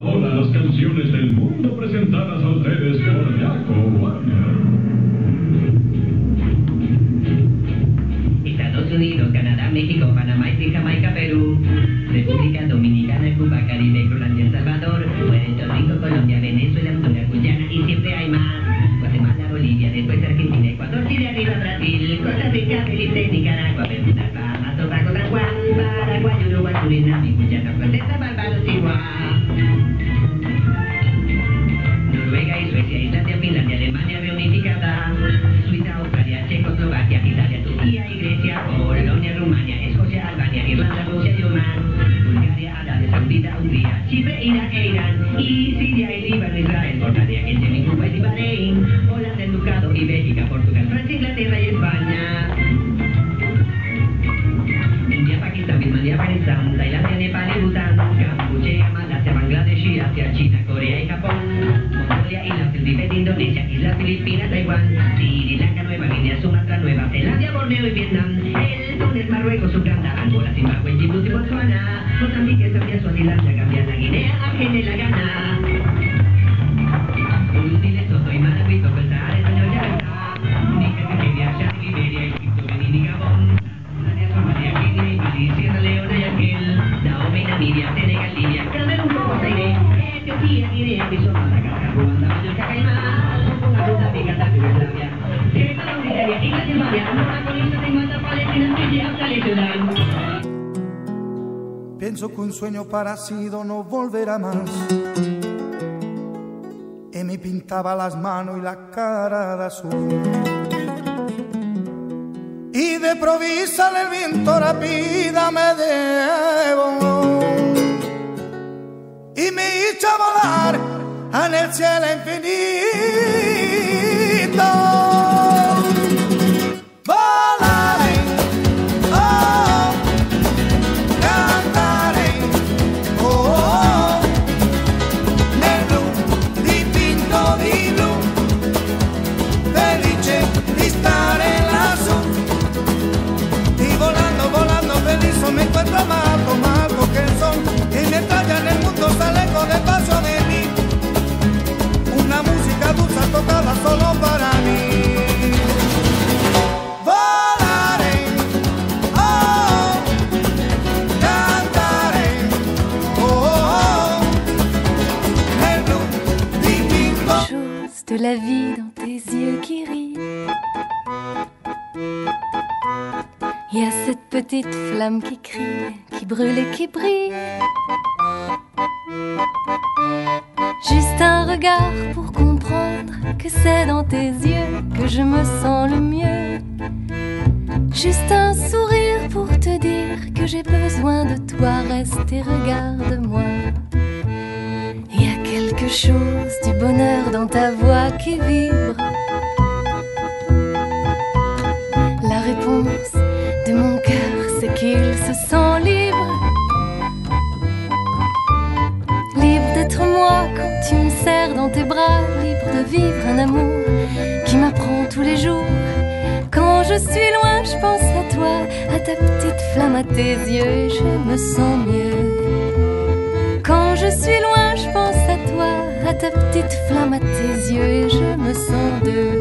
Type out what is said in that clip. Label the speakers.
Speaker 1: Todas las canciones del mundo presentadas a ustedes por Jaco Warner.
Speaker 2: Estados Unidos, Canadá, México, Panamá, Haití, Jamaica, Perú, República Dominicana, Cuba, Caribe, Groenlandia, El Salvador, Puerto Rico, Colombia, Venezuela, Honduras, Guyana y siempre hay más. Guatemala, Bolivia, después Argentina, Ecuador, Chile, arriba Brasil, Costa Rica, Belice, Nicaragua, Bermuda, Bahamas, Tobago, San Juan, Paraguay, Uruguay, Surinam y Guyana Francesa, Barbados, Chihuahua. Noruega y Suecia, Islandia, Finlandia, Alemania reunificada, Suiza, Australia, Checoslovaquia, Italia, Turquía y Grecia, Polonia, Rumania, Escocia, Albania, Irlanda, Rusia y Oman, Bulgaria, Arabia Saudita, Hungría, Chipre, Irak e Irán, y Siria y Líbano, Israel, Jordania, Yemen, Kuwait y Bahrein, Holanda, el Ducado y Bélgica, Portugal, Francia, Inglaterra y España. India, Pakistán, Birmania, Afganistán, Tailandia, Nepal y Bután, Camboya, Malasia, Bangladesh y Asia, China, Corea y Japón, Mongolia, Islas del Tíbet, Indonesia, Islas Filipinas, Taiwán, Sri Lanka, Nueva Guinea, Sumatra, Nueva Zelanda, Borneo y Vietnam, el Túnez, Marruecos, Uganda, Angola, Zimbabue, Djibouti, Botswana, Mozambique, Zambia, Suazilandia, Gambia, Guinea, Argelia y la Ghana. Burundi, Lesoto y Malawi, Togo, el Sahara, Español, Yakarta, Níger, Nigeria, Chad, Liberia, Egipto, Benín y Gabón, Tanzania, Somalia, Kenia y Mali, Sierra Leona y Argel, Dahomey, Namibia, Senegal, Libia, Camerún, Congo, Zaire, Etiopía, Guinea, Bissau, Madagascar, Ruanda, Mallorca, Caimán, Abu Dhabi, Qatar, Yugoslavia, Sierra Leona, Islas Birmania, Mónaco, Islas de Malta, Palestina, Fiji, Australia y Sudán.
Speaker 3: Pienso que un sueño parecido no volverá más. Y me pintaba las manos y la cara de azul. Y de provisa el viento rápida me llevó y me hizo volar en el cielo infinito. Volaré, oh, cantaré, oh, nel blu dipinto di blu, felice di stare lassù. Y volando, volando feliz me encuentro más alto que el sol. Y mientras ya en el mundo sale con el paso de mí, una música dulce tocada solo para mí. Volaré, oh, cantaré, oh, el blu dipinto.
Speaker 4: Chose de la vie dans tes yeux qui rient. Il y a cette petite flamme qui crie, qui brûle et qui brille. Juste un regard pour comprendre que c'est dans tes yeux que je me sens le mieux. Juste un sourire pour te dire que j'ai besoin de toi, reste et regarde-moi. Il y a quelque chose du bonheur dans ta voix qui vibre. La réponse de mon cœur, c'est qu'il se sent libre. Libre d'être moi quand tu me serres dans tes bras. Libre de vivre un amour qui m'apprend tous les jours. Quand je suis loin, je pense à toi, à ta petite flamme, à tes yeux, et je me sens mieux. Quand je suis loin, je pense à toi, à ta petite flamme, à tes yeux, et je me sens deux.